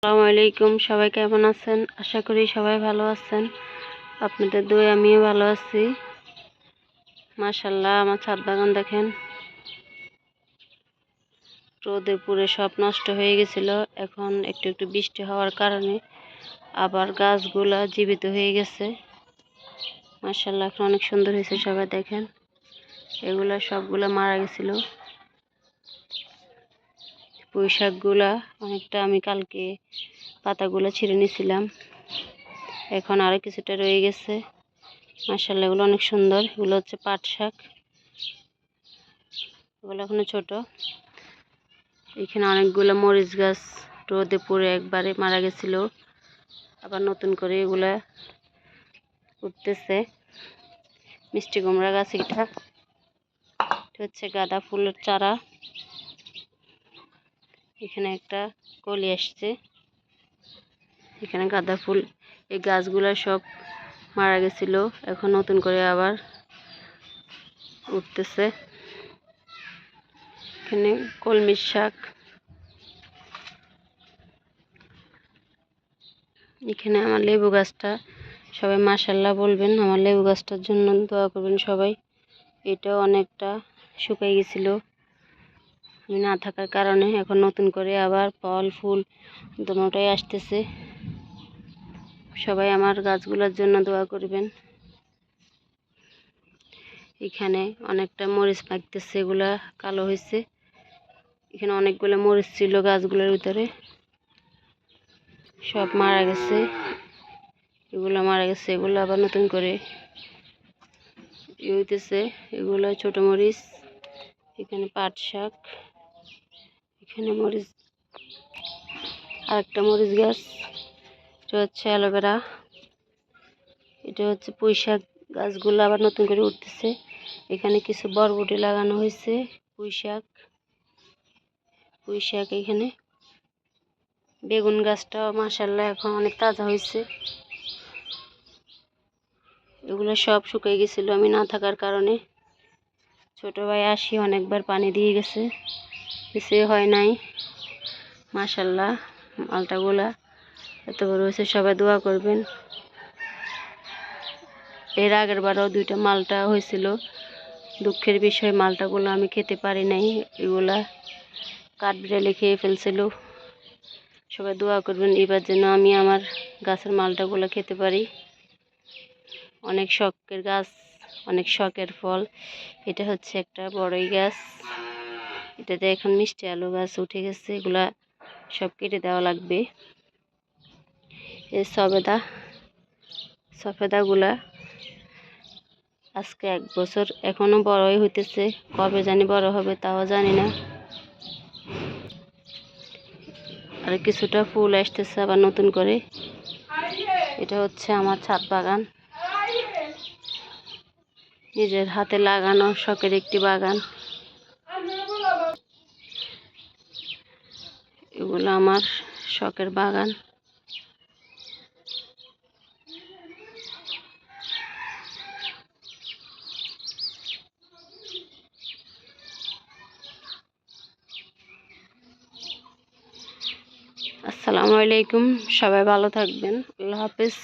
আসসালামু আলাইকুম। সবাই কেমন আছেন? আশা করি সবাই ভালো আছেন। আপনাদের দোয়ায় আমিও ভালো আছি। মাশাআল্লাহ, আমার ছাদ বাগান দেখেন, রোদে পুড়ে সব নষ্ট হয়ে গেছিল। এখন একটু একটু বৃষ্টি হওয়ার কারণে আবার গাছগুলা জীবিত হয়ে গেছে। মাশাআল্লাহ, এখন অনেক সুন্দর হয়েছে। সবাই দেখেন, এগুলা সবগুলা মারা গেছিল। পুঁই শাকগুলা অনেকটা আমি কালকে পাতাগুলো ছিঁড়ে নিয়েছিলাম, এখন আরো কিছুটা রয়ে গেছে। মাশাআল্লাহ, এগুলো অনেক সুন্দর। এগুলো হচ্ছে পাট শাক, এগুলো এখনো ছোট। এখানে অনেকগুলো মরিচ গাছ রোদে পুড়ে একবারে মারা গেছিল, আবার নতুন করে এগুলা উঠতেছে। মিষ্টি কুমড়া গাছ, এটা হচ্ছে গাঁদা ফুলের চারা। এখানে একটা কলি আসছে, এখানে গাঁদা ফুল। এই গাছগুলা সব মারা গেছিল, এখন নতুন করে আবার উঠতেছে। এখানে কলমির শাক। এখানে আমার লেবু গাছটা, সবাই মাশাআল্লাহ বলবেন, আমার লেবু গাছটার জন্য দোয়া করবেন সবাই। এটাও অনেকটা শুকিয়ে গেছিল আমি না থাকার কারণে, এখন নতুন করে আবার ফল ফুল দুটোটাই আসতেছে। সবাই আমার গাছগুলোর জন্য দোয়া করবেন। এখানে অনেকটা মরিচ পাকতেছে, এগুলা কালো হয়েছে। এখানে অনেকগুলো মরিচ ছিল গাছগুলোর ভিতরে, সব মারা গেছে। এগুলো মারা গেছে, এগুলো আবার নতুন করে হইতেছে। এগুলো ছোট মরিচ। এখানে পাট শাক, এখানে মরিচ, আরেকটা মরিচ গাছ। এটা হচ্ছে অ্যালোভেরা, এটা হচ্ছে পুঁই শাক। গাছগুলো আবার নতুন করে উঠতেছে। এখানে কিছু বরবটি লাগানো হয়েছে। পুঁই শাক, পুঁই শাক। এখানে বেগুন গাছটা মাশাআল্লাহ এখন অনেক তাজা হয়েছে। এগুলো সব শুকিয়ে গেছিল আমি না থাকার কারণে। ছোট ভাই আসি অনেকবার পানি দিয়ে গেছে, কিছুই হয় নাই। মাশাআল্লাহ, মালটাগুলা এত বড় হয়েছে। সবাই দোয়া করবেন। এর আগের বারও দুইটা মালটা হয়েছিল, দুঃখের বিষয় মালটাগুলো আমি খেতে পারি নাই। এগুলা কাঠবিড়ালি খেয়ে ফেলছিল। সবাই দোয়া করবেন এবার যেন আমি আমার গাছের মালটাগুলো খেতে পারি। অনেক শখের গাছ, অনেক শখের ফল। এটা হচ্ছে একটা বড়ই গাছ, এটাতে এখন মিষ্টি আলু গাছ উঠে গেছে। এগুলা সব কেটে দেওয়া লাগবে। এই সফেদাগুলা আজকে 1 বছর, এখনো বড়ই হইতেছে। কবে জানি বড় হবে তাও জানি না। আর কিছুটা ফুল আসতেছে আবার নতুন করে। এটা হচ্ছে আমার ছাদ বাগান, নিজের হাতে লাগানো শখের একটি বাগান। এগুলো আমার শখের বাগান। আসসালামু আলাইকুম, সবাই ভালো থাকবেন। আল্লাহ হাফেজ।